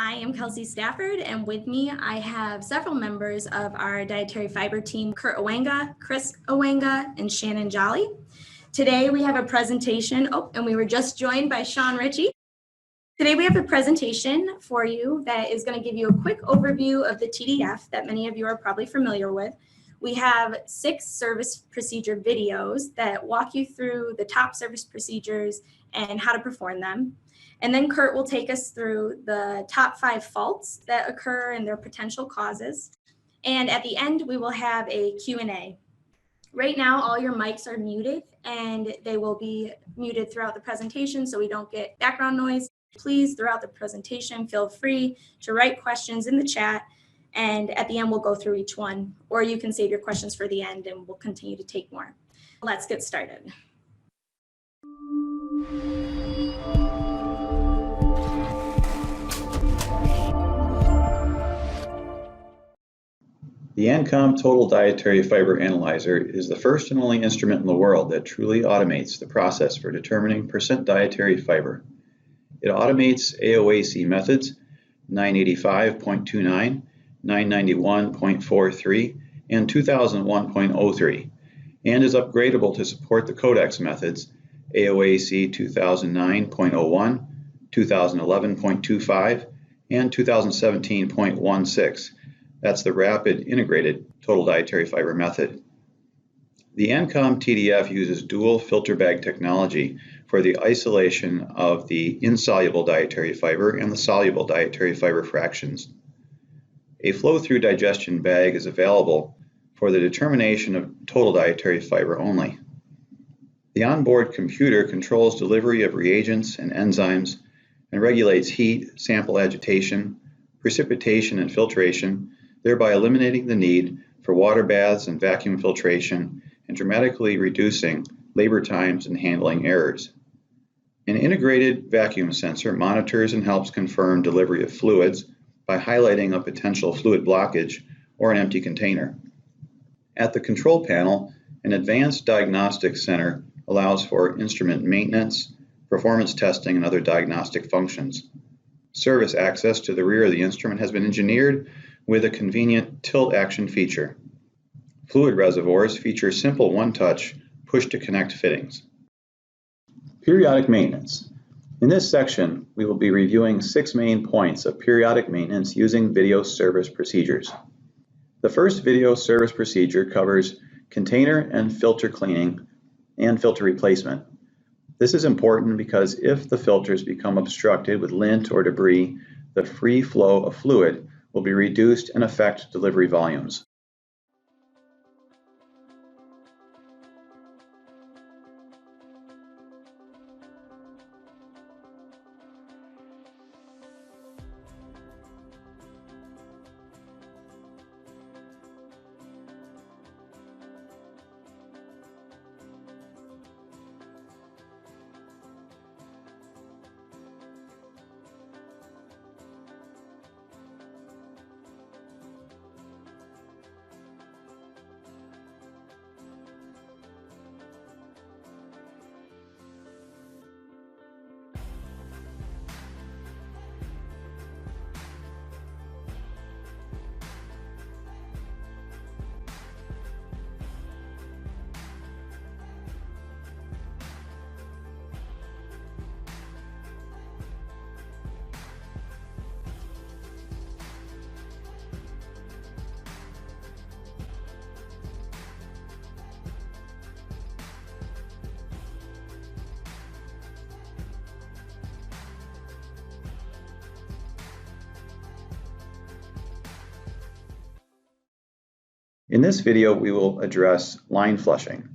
I am Kelsey Stafford, and with me I have several members of our dietary fiber team, Kurt Owenga, Chris Owenga, and Shannon Jolly. Today we have a presentation, and we were just joined by Sean Ritchie. Today we have a presentation for you that is going to give you a quick overview of the TDF that many of you are probably familiar with. We have 6 service procedure videos that walk you through the top service procedures and how to perform them. And then Kurt will take us through the top 5 faults that occur and their potential causes. And at the end, we will have a Q&A. Right now, all your mics are muted, and they will be muted throughout the presentation so we don't get background noise. Please, throughout the presentation, feel free to write questions in the chat, and at the end, we'll go through each one. Or you can save your questions for the end, and we'll continue to take more. Let's get started. The ANKOM Total Dietary Fiber Analyzer is the first and only instrument in the world that truly automates the process for determining percent dietary fiber. It automates AOAC methods 985.29, 991.43, and 2001.03, and is upgradable to support the codex methods AOAC 2009.01, 2011.25, and 2017.16. That's the rapid integrated total dietary fiber method. The ANKOM TDF uses dual filter bag technology for the isolation of the insoluble dietary fiber and the soluble dietary fiber fractions. A flow-through digestion bag is available for the determination of total dietary fiber only. The onboard computer controls delivery of reagents and enzymes and regulates heat, sample agitation, precipitation, and filtration, thereby eliminating the need for water baths and vacuum filtration and dramatically reducing labor times and handling errors. An integrated vacuum sensor monitors and helps confirm delivery of fluids by highlighting a potential fluid blockage or an empty container. At the control panel, an advanced diagnostics center allows for instrument maintenance, performance testing, and other diagnostic functions. Service access to the rear of the instrument has been engineered with a convenient tilt action feature. Fluid reservoirs feature simple one-touch push-to-connect fittings. Periodic maintenance. In this section, we will be reviewing 6 main points of periodic maintenance using video service procedures. The first video service procedure covers container and filter cleaning and filter replacement. This is important because if the filters become obstructed with lint or debris, the free flow of fluid will be reduced and affect delivery volumes. In this video, we will address line flushing.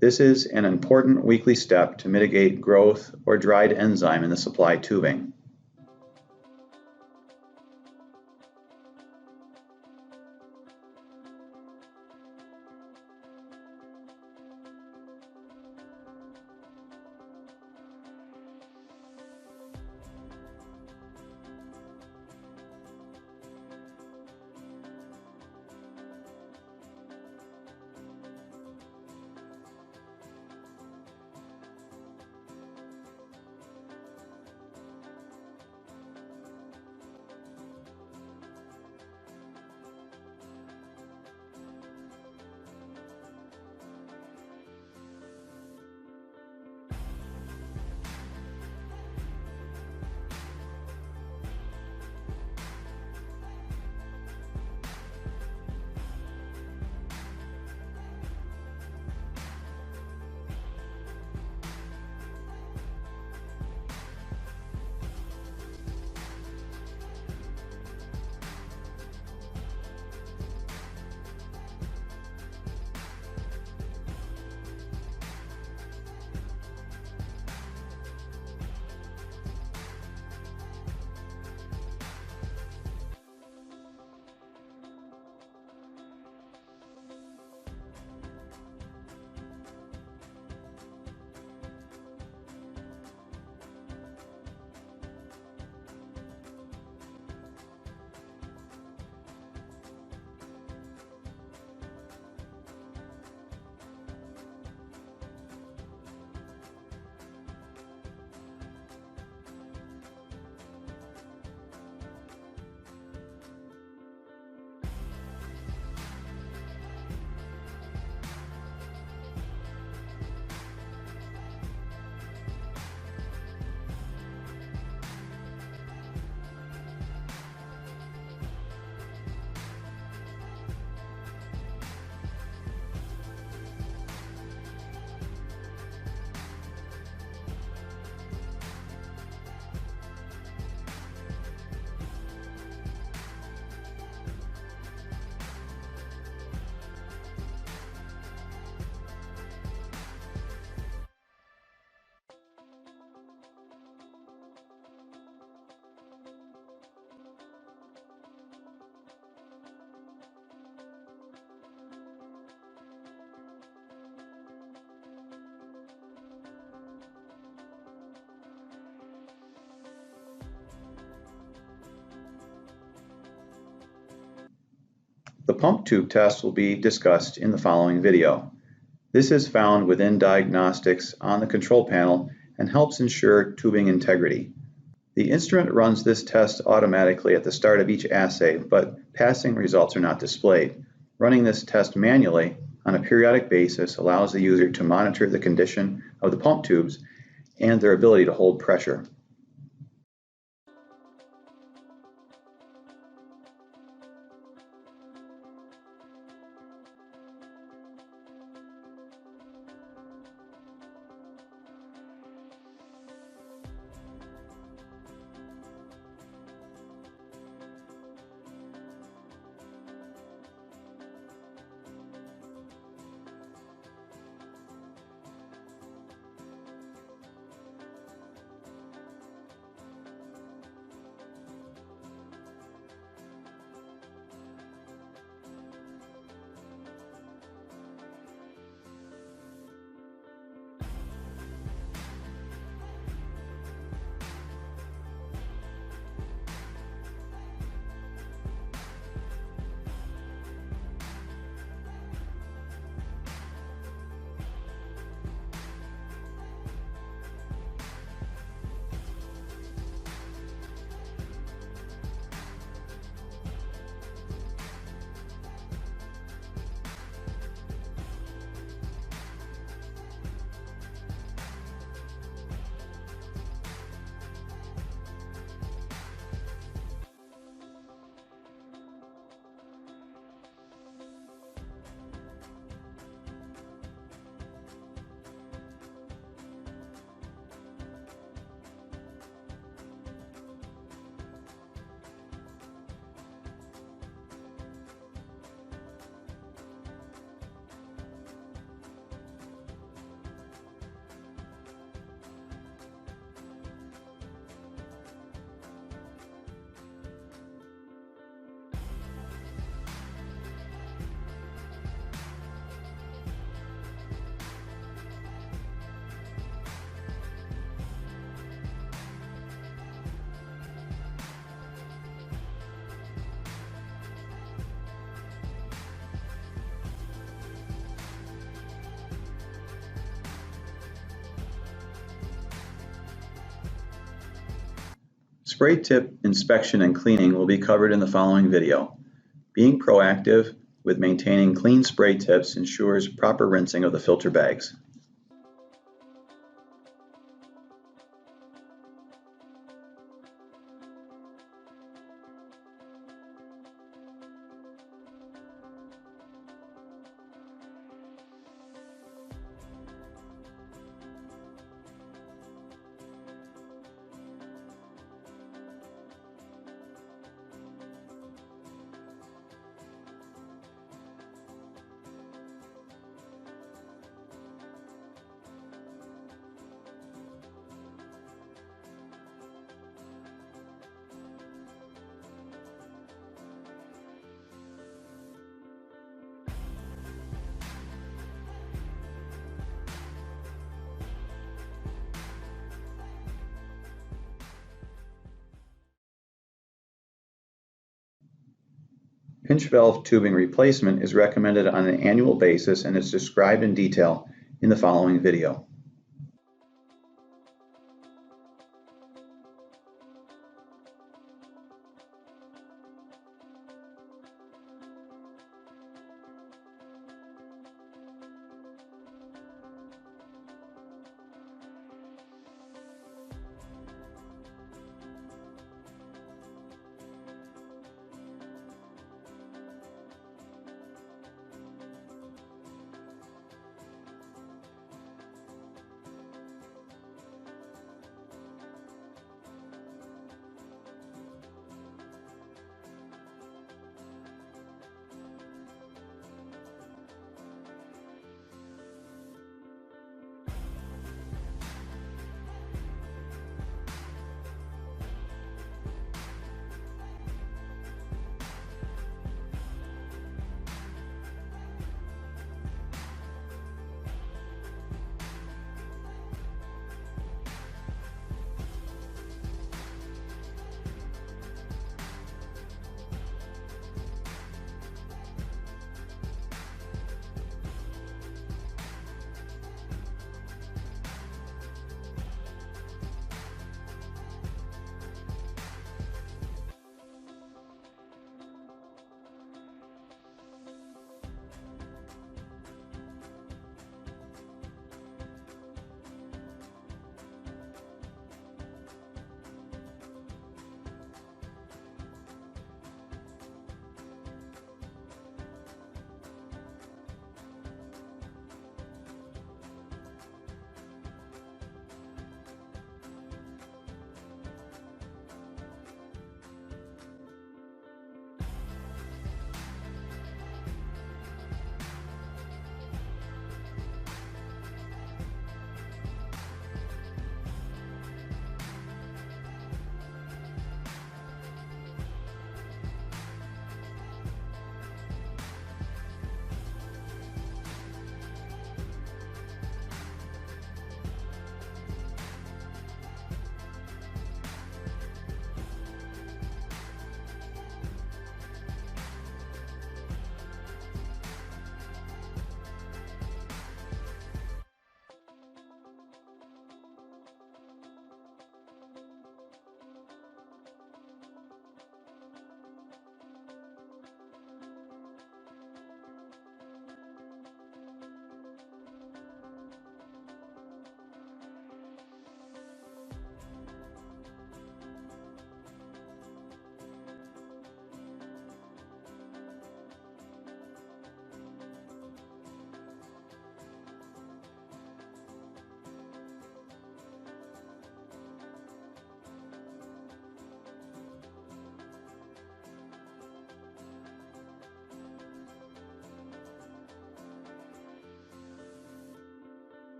This is an important weekly step to mitigate growth or dried enzyme in the supply tubing. pump tube test will be discussed in the following video. This is found within diagnostics on the control panel and helps ensure tubing integrity. The instrument runs this test automatically at the start of each assay, but passing results are not displayed. Running this test manually on a periodic basis allows the user to monitor the condition of the pump tubes and their ability to hold pressure. Spray tip inspection and cleaning will be covered in the following video. Being proactive with maintaining clean spray tips ensures proper rinsing of the filter bags. Pinch valve tubing replacement is recommended on an annual basis and is described in detail in the following video.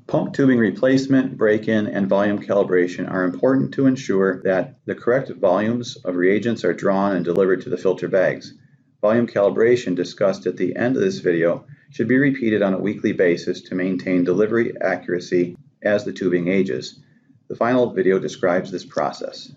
Pump tubing replacement, break-in, and volume calibration are important to ensure that the correct volumes of reagents are drawn and delivered to the filter bags. Volume calibration discussed at the end of this video should be repeated on a weekly basis to maintain delivery accuracy as the tubing ages. The final video describes this process.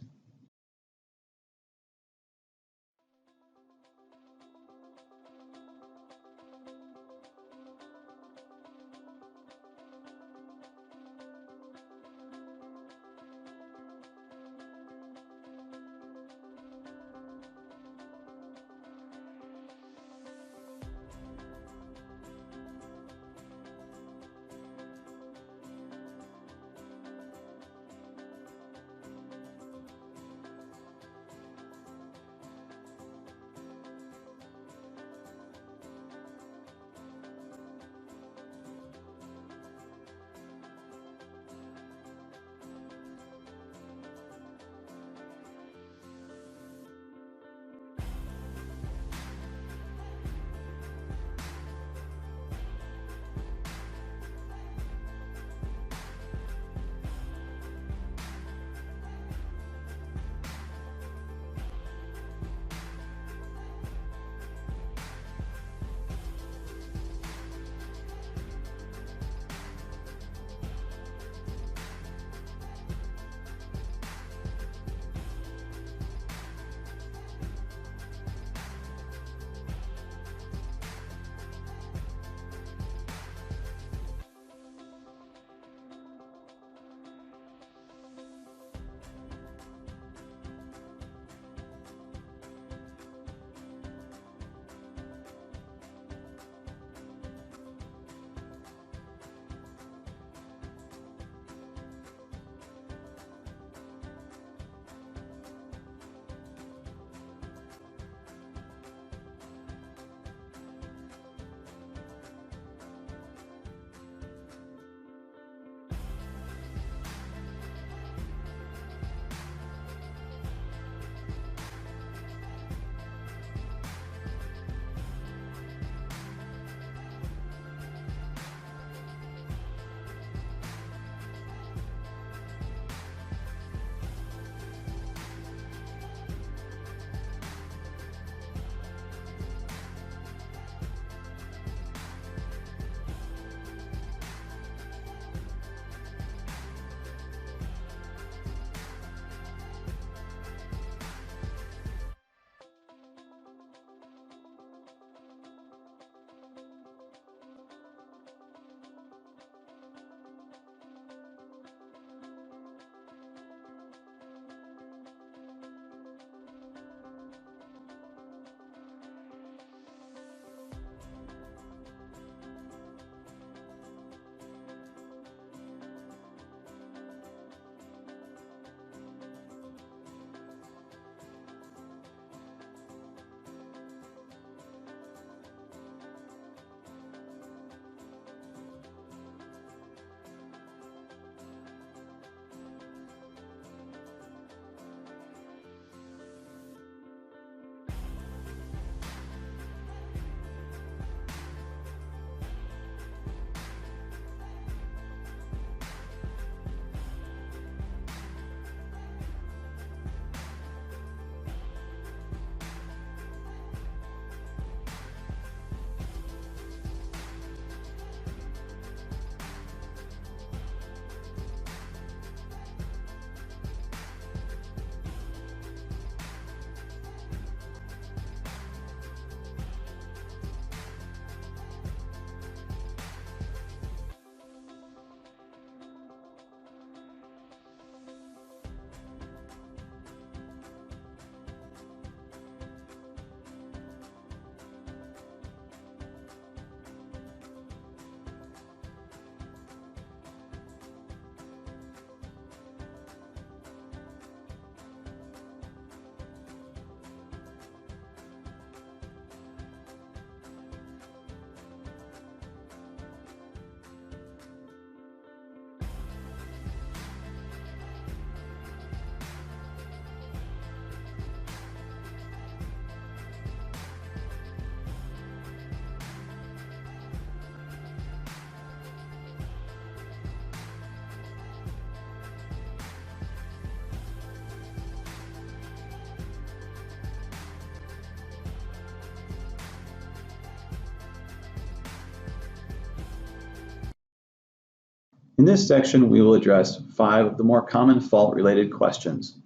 In this section, we will address 5 of the more common fault-related questions.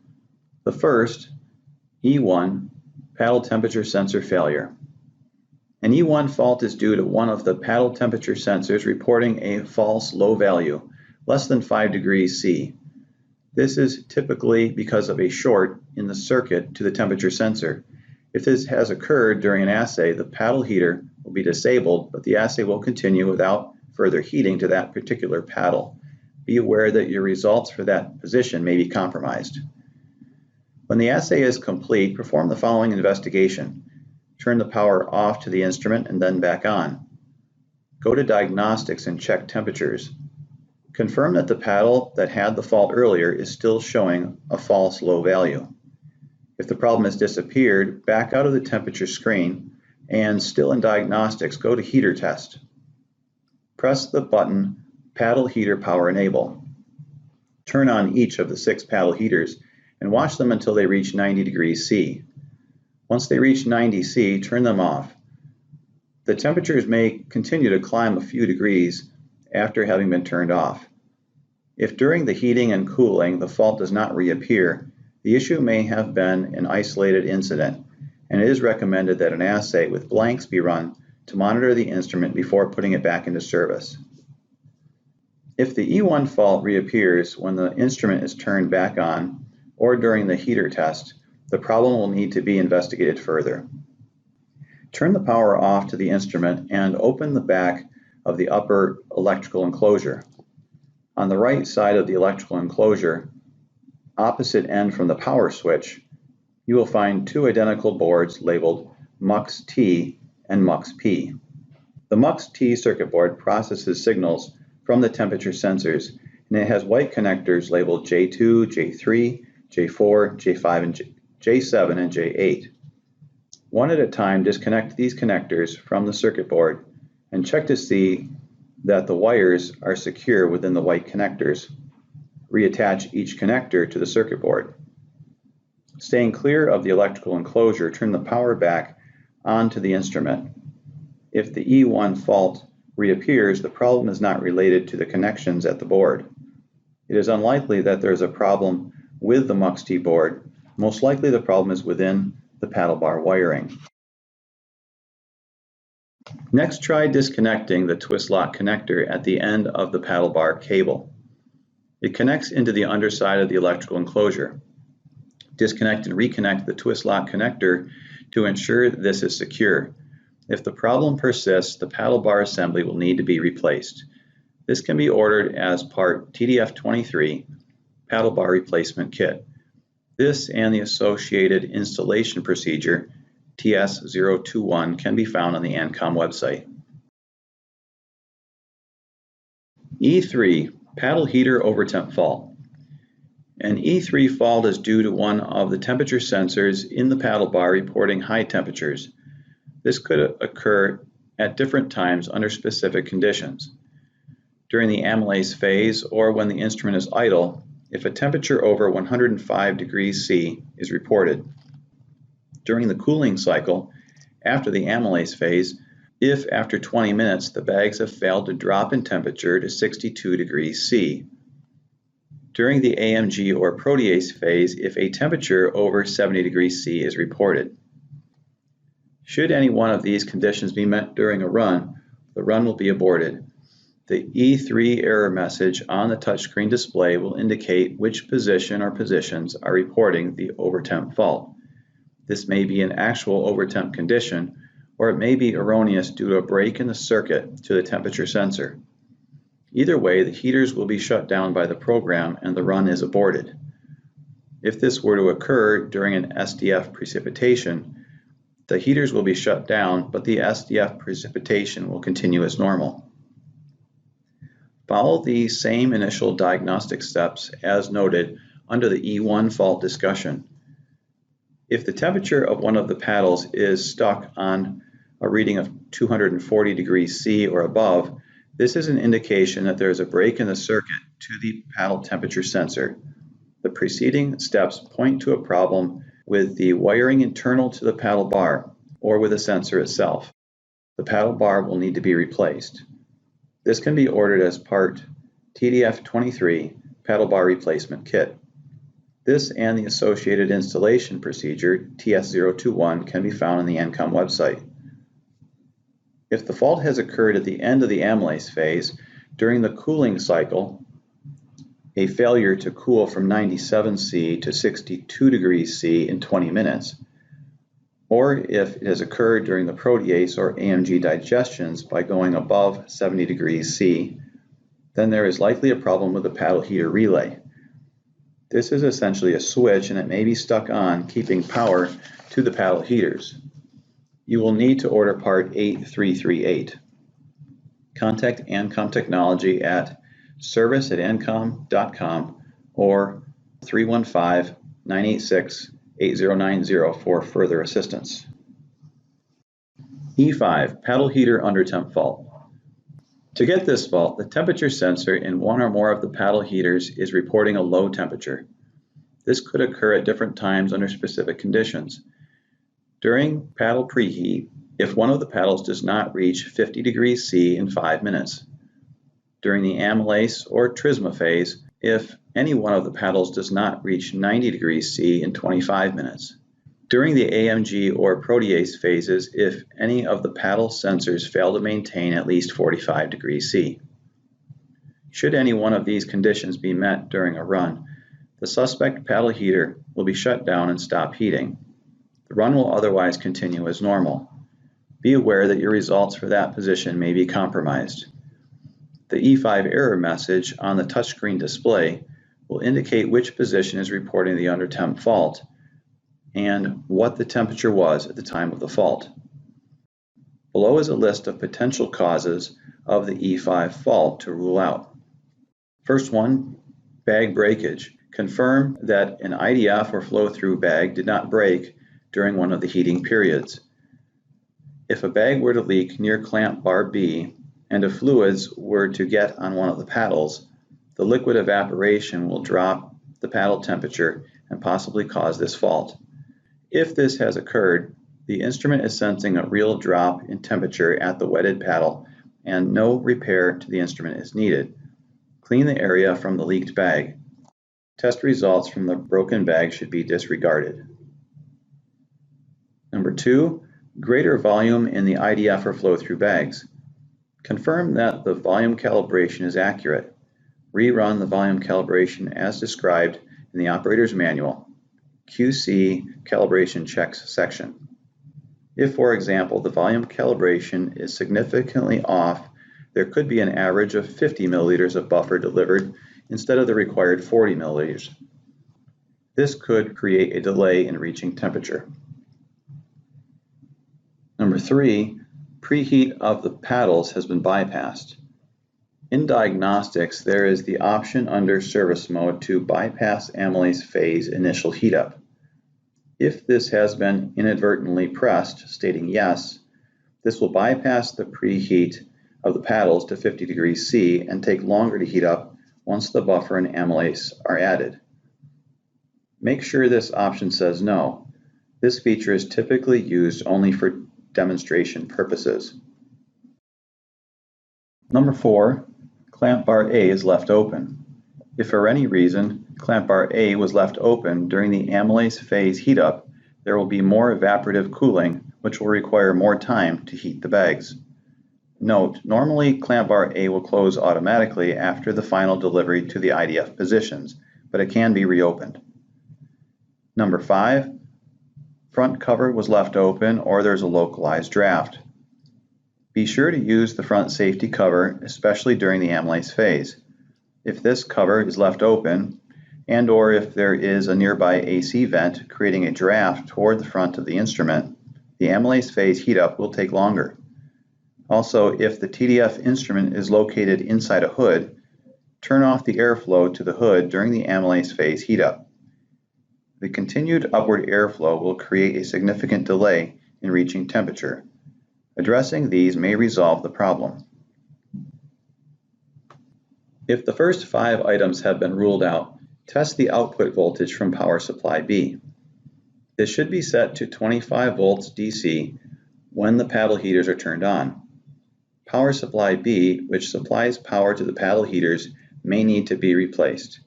The first, E1, paddle temperature sensor failure. An E1 fault is due to one of the paddle temperature sensors reporting a false low value, less than 5 degrees C. This is typically because of a short in the circuit to the temperature sensor. If this has occurred during an assay, the paddle heater will be disabled, but the assay will continue without further heating to that particular paddle. Be aware that your results for that position may be compromised. When the assay is complete, perform the following investigation. Turn the power off to the instrument and then back on. Go to Diagnostics and check temperatures. Confirm that the paddle that had the fault earlier is still showing a false low value. If the problem has disappeared, back out of the temperature screen and still in Diagnostics, go to Heater Test. Press the button Paddle Heater Power Enable. Turn on each of the 6 paddle heaters and watch them until they reach 90 degrees C. Once they reach 90 C, turn them off. The temperatures may continue to climb a few degrees after having been turned off. If during the heating and cooling the fault does not reappear, the issue may have been an isolated incident, and it is recommended that an assay with blanks be run to monitor the instrument before putting it back into service. If the E1 fault reappears when the instrument is turned back on or during the heater test, the problem will need to be investigated further. Turn the power off to the instrument and open the back of the upper electrical enclosure. On the right side of the electrical enclosure, opposite end from the power switch, you will find 2 identical boards labeled MUX-T and MUX-P. The MUX-T circuit board processes signals from the temperature sensors, and it has white connectors labeled J2, J3, J4, J5, and J7, and J8. One at a time, disconnect these connectors from the circuit board and check to see that the wires are secure within the white connectors. Reattach each connector to the circuit board. Staying clear of the electrical enclosure, turn the power back onto the instrument. If the E1 fault reappears, the problem is not related to the connections at the board. It is unlikely that there is a problem with the MUX-T board. Most likely the problem is within the paddle bar wiring. Next, try disconnecting the twist lock connector at the end of the paddle bar cable. It connects into the underside of the electrical enclosure. Disconnect and reconnect the twist lock connector to ensure this is secure. If the problem persists, the paddle bar assembly will need to be replaced. This can be ordered as part TDF 23 paddle bar replacement kit. This and the associated installation procedure TS021 can be found on the ANKOM website. E3, paddle heater overtemp fault. An E3 fault is due to one of the temperature sensors in the paddle bar reporting high temperatures. This could occur at different times under specific conditions. During the amylase phase or when the instrument is idle, if a temperature over 105 degrees C is reported. During the cooling cycle, after the amylase phase, if after 20 minutes the bags have failed to drop in temperature to 62 degrees C. During the AMG or protease phase, if a temperature over 70 degrees C is reported. Should any one of these conditions be met during a run, the run will be aborted. The E3 error message on the touchscreen display will indicate which position or positions are reporting the overtemp fault. This may be an actual overtemp condition, or it may be erroneous due to a break in the circuit to the temperature sensor. Either way, the heaters will be shut down by the program and the run is aborted. If this were to occur during an SDF precipitation, the heaters will be shut down, but the SDF precipitation will continue as normal. Follow the same initial diagnostic steps as noted under the E1 fault discussion. If the temperature of one of the paddles is stuck on a reading of 240 degrees C or above, this is an indication that there is a break in the circuit to the paddle temperature sensor. The preceding steps point to a problem with the wiring internal to the paddle bar or with the sensor itself. The paddle bar will need to be replaced. This can be ordered as part TDF 23 paddle bar replacement kit. This and the associated installation procedure, TS021, can be found on the ANKOM website. If the fault has occurred at the end of the amylase phase, during the cooling cycle, a failure to cool from 97 C to 62 degrees C in 20 minutes, or if it has occurred during the protease or AMG digestions by going above 70 degrees C, then there is likely a problem with the paddle heater relay. This is essentially a switch and it may be stuck on, keeping power to the paddle heaters. You will need to order part 8338. Contact ANKOM Technology at service@ankom.com or 315-986-8090 for further assistance. E5 paddle heater under temp fault. To get this fault, the temperature sensor in one or more of the paddle heaters is reporting a low temperature. This could occur at different times under specific conditions. During paddle preheat, if one of the paddles does not reach 50 degrees C in 5 minutes. During the amylase or trisma phase, if any one of the paddles does not reach 90 degrees C in 25 minutes. During the AMG or protease phases, if any of the paddle sensors fail to maintain at least 45 degrees C. Should any one of these conditions be met during a run, the suspect paddle heater will be shut down and stop heating. The run will otherwise continue as normal. Be aware that your results for that position may be compromised. The E5 error message on the touchscreen display will indicate which position is reporting the under temp fault and what the temperature was at the time of the fault. Below is a list of potential causes of the E5 fault to rule out. First one, bag breakage. Confirm that an IDF or flow-through bag did not break during one of the heating periods. If a bag were to leak near clamp bar B and if fluids were to get on one of the paddles, the liquid evaporation will drop the paddle temperature and possibly cause this fault. If this has occurred, the instrument is sensing a real drop in temperature at the wetted paddle and no repair to the instrument is needed. Clean the area from the leaked bag. Test results from the broken bag should be disregarded. Number 2, greater volume in the IDF or flow-through bags. Confirm that the volume calibration is accurate. Rerun the volume calibration as described in the operator's manual, QC calibration checks section. If, for example, the volume calibration is significantly off, there could be an average of 50 milliliters of buffer delivered instead of the required 40 milliliters. This could create a delay in reaching temperature. Number 3, preheat of the paddles has been bypassed. In diagnostics, there is the option under service mode to bypass amylase phase initial heat up. If this has been inadvertently pressed, stating yes, this will bypass the preheat of the paddles to 50 degrees C and take longer to heat up once the buffer and amylase are added. Make sure this option says no. This feature is typically used only for demonstration purposes. Number 4, clamp bar A is left open. If for any reason clamp bar A was left open during the amylase phase heat up, there will be more evaporative cooling, which will require more time to heat the bags. Note, normally clamp bar A will close automatically after the final delivery to the IDF positions, but it can be reopened. Number 5, front cover was left open or there's a localized draft. Be sure to use the front safety cover, especially during the amylase phase. If this cover is left open, and or if there is a nearby AC vent creating a draft toward the front of the instrument, the amylase phase heat up will take longer. Also, if the TDF instrument is located inside a hood, turn off the airflow to the hood during the amylase phase heat up. The continued upward airflow will create a significant delay in reaching temperature. Addressing these may resolve the problem. If the first 5 items have been ruled out, test the output voltage from power supply B. This should be set to 25 volts DC when the paddle heaters are turned on. Power supply B, which supplies power to the paddle heaters, may need to be replaced.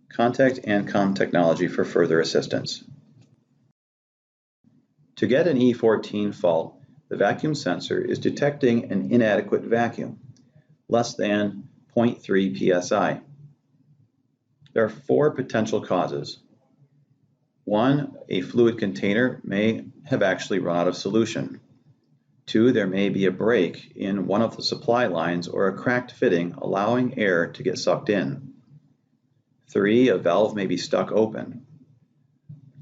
Contact ANKOM Technology for further assistance. To get an E14 fault, the vacuum sensor is detecting an inadequate vacuum, less than 0.3 psi. There are 4 potential causes. 1, a fluid container may have actually run out of solution. 2, there may be a break in one of the supply lines or a cracked fitting allowing air to get sucked in. 3, a valve may be stuck open.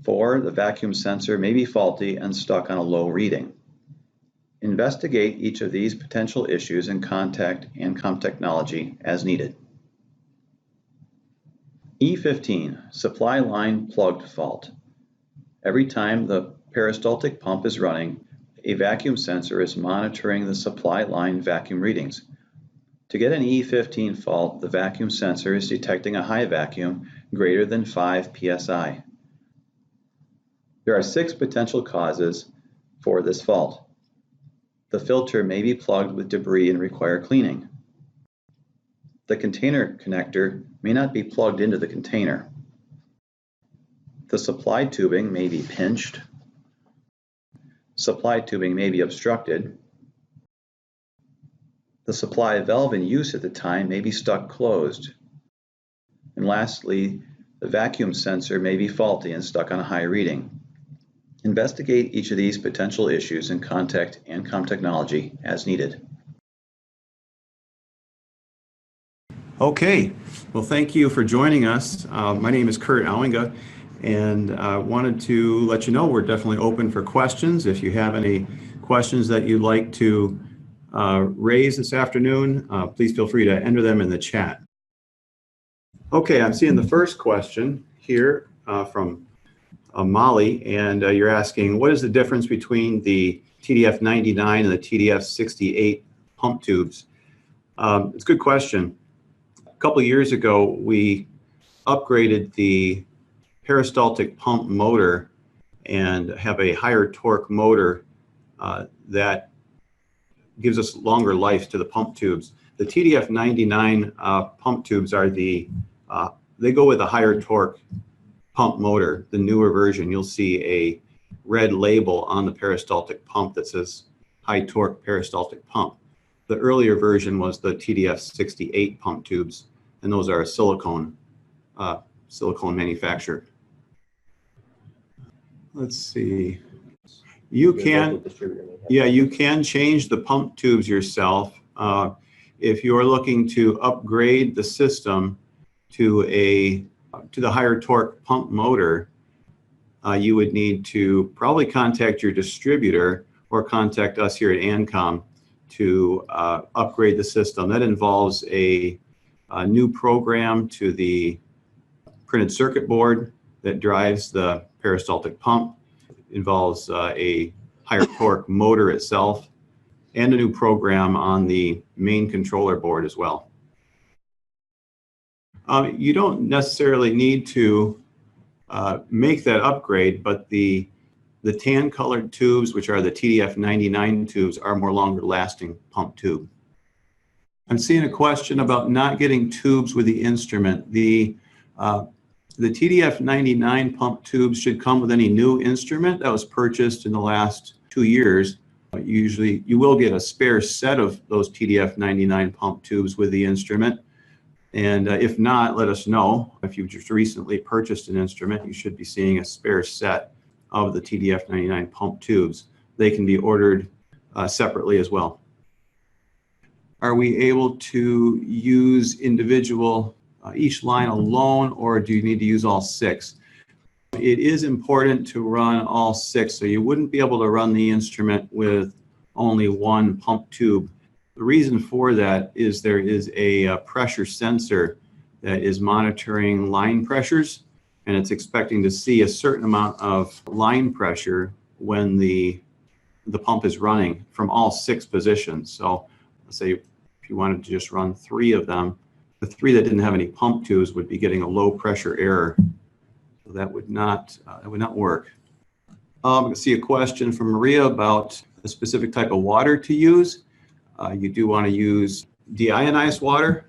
4, the vacuum sensor may be faulty and stuck on a low reading. Investigate each of these potential issues and contact ANKOM Technology as needed. E15, supply line plugged fault. Every time the peristaltic pump is running, a vacuum sensor is monitoring the supply line vacuum readings. To get an E15 fault, the vacuum sensor is detecting a high vacuum greater than 5 psi. There are 6 potential causes for this fault. The filter may be plugged with debris and require cleaning. The container connector may not be plugged into the container. The supply tubing may be pinched. Supply tubing may be obstructed. The supply valve in use at the time may be stuck closed. And lastly, the vacuum sensor may be faulty and stuck on a high reading. Investigate each of these potential issues and contact ANKOM Technology as needed. Okay, well, thank you for joining us. My name is Kurt Owenga, and I wanted to let you know we're definitely open for questions. If you have any questions that you'd like to raise this afternoon, please feel free to enter them in the chat. Okay, I'm seeing the first question here from Molly, and you're asking, what is the difference between the TDF 99 and the TDF 68 pump tubes? It's a good question. A couple of years ago, we upgraded the peristaltic pump motor and have a higher torque motor that gives us longer life to the pump tubes. The TDF 99 pump tubes are they go with a higher torque pump motor. The newer version, you'll see a red label on the peristaltic pump that says high torque peristaltic pump. The earlier version was the TDF 68 pump tubes, and those are a silicone manufacturer. Let's see. You can change the pump tubes yourself. If you're looking to upgrade the system to the higher torque pump motor, you would need to probably contact your distributor or contact us here at ANKOM to upgrade the system. That involves a new program to the printed circuit board that drives the peristaltic pump. It involves a higher torque motor itself and a new program on the main controller board as well. You don't necessarily need to make that upgrade, but the tan colored tubes, which are the TDF 99 tubes, are more longer lasting pump tube. I'm seeing a question about not getting tubes with the instrument. The TDF 99 pump tubes should come with any new instrument that was purchased in the last 2 years. Usually you will get a spare set of those TDF 99 pump tubes with the instrument. And if not, let us know. If you just recently purchased an instrument, you should be seeing a spare set of the TDF 99 pump tubes. They can be ordered separately as well. Are we able to use individual, each line alone, or do you need to use all 6? It is important to run all 6, so you wouldn't be able to run the instrument with only one pump tube. The reason for that is there is a pressure sensor that is monitoring line pressures, and it's expecting to see a certain amount of line pressure when the pump is running from all 6 positions. So let's say if you wanted to just run 3 of them, the 3 that didn't have any pump tubes would be getting a low pressure error. So that would not work. I see a question from Maria about a specific type of water to use. You do want to use deionized water.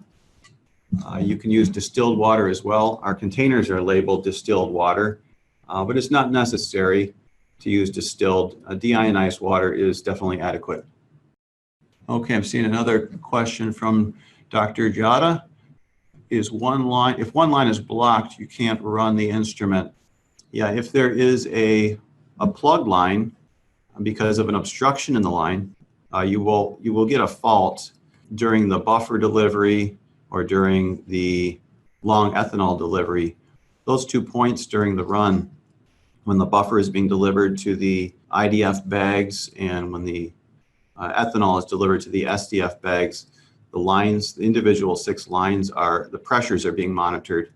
You can use distilled water as well. Our containers are labeled distilled water, but it's not necessary to use distilled. Deionized water is definitely adequate. Okay, I'm seeing another question from Dr. Jada. If one line is blocked, you can't run the instrument. Yeah, if there is a plug line because of an obstruction in the line, you will get a fault during the buffer delivery or during the long ethanol delivery. Those 2 points during the run, when the buffer is being delivered to the IDF bags and when the ethanol is delivered to the SDF bags, the lines, the individual 6 lines the pressures are being monitored.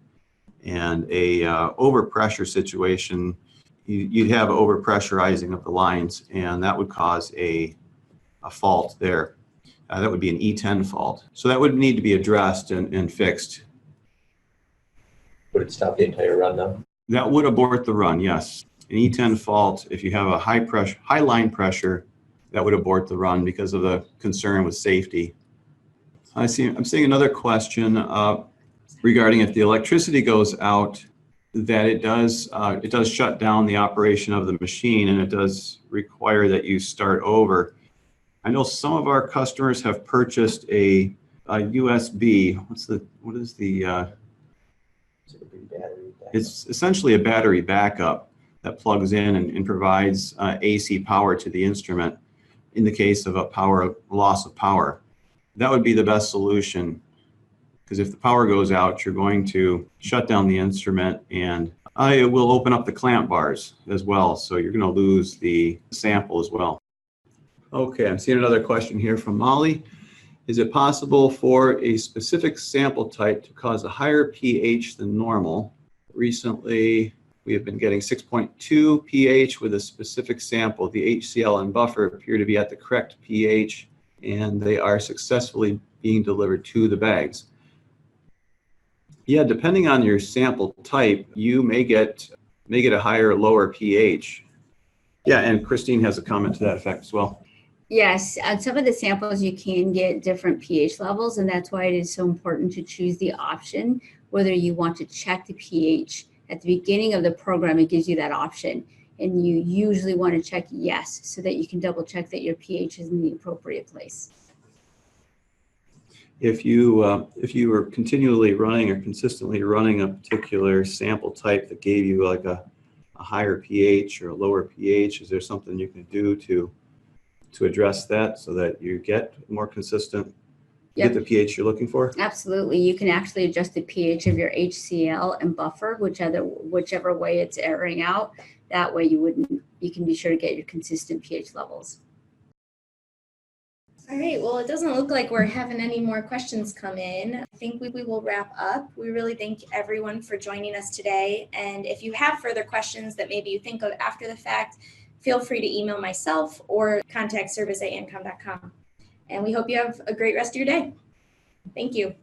And a overpressure situation, you'd have overpressurizing of the lines, and that would cause a fault there. That would be an E10 fault. So that would need to be addressed and fixed. Would it stop the entire run though? That would abort the run, yes. An E10 fault, if you have a high line pressure, that would abort the run because of the concern with safety. I'm seeing another question regarding if the electricity goes out, that it does shut down the operation of the machine, and it does require that you start over. I know some of our customers have purchased a USB. What is the? It's essentially a battery backup that plugs in and provides AC power to the instrument in the case of a loss of power. That would be the best solution, because if the power goes out, you're going to shut down the instrument, and it will open up the clamp bars as well. So you're going to lose the sample as well. Okay, I'm seeing another question here from Molly. Is it possible for a specific sample type to cause a higher pH than normal? Recently, we have been getting 6.2 pH with a specific sample. The HCl and buffer appear to be at the correct pH, and they are successfully being delivered to the bags. Yeah, depending on your sample type, you may get a higher or lower pH. Yeah, and Christine has a comment to that effect as well. Yes, on some of the samples you can get different pH levels, and that's why it is so important to choose the option, whether you want to check the pH. At the beginning of the program, it gives you that option, and you usually want to check yes, so that you can double check that your pH is in the appropriate place. If you were continually running or consistently running a particular sample type that gave you like a higher pH or a lower pH, is there something you can do to address that so that you get more consistent, Yep. get the pH you're looking for? Absolutely. You can actually adjust the pH of your HCl and buffer, whichever way it's airing out. That way you can be sure to get your consistent pH levels. All right, well, it doesn't look like we're having any more questions come in. I think we will wrap up. We really thank everyone for joining us today. And if you have further questions that maybe you think of after the fact, feel free to email myself or contact service@ankom.com. And we hope you have a great rest of your day. Thank you.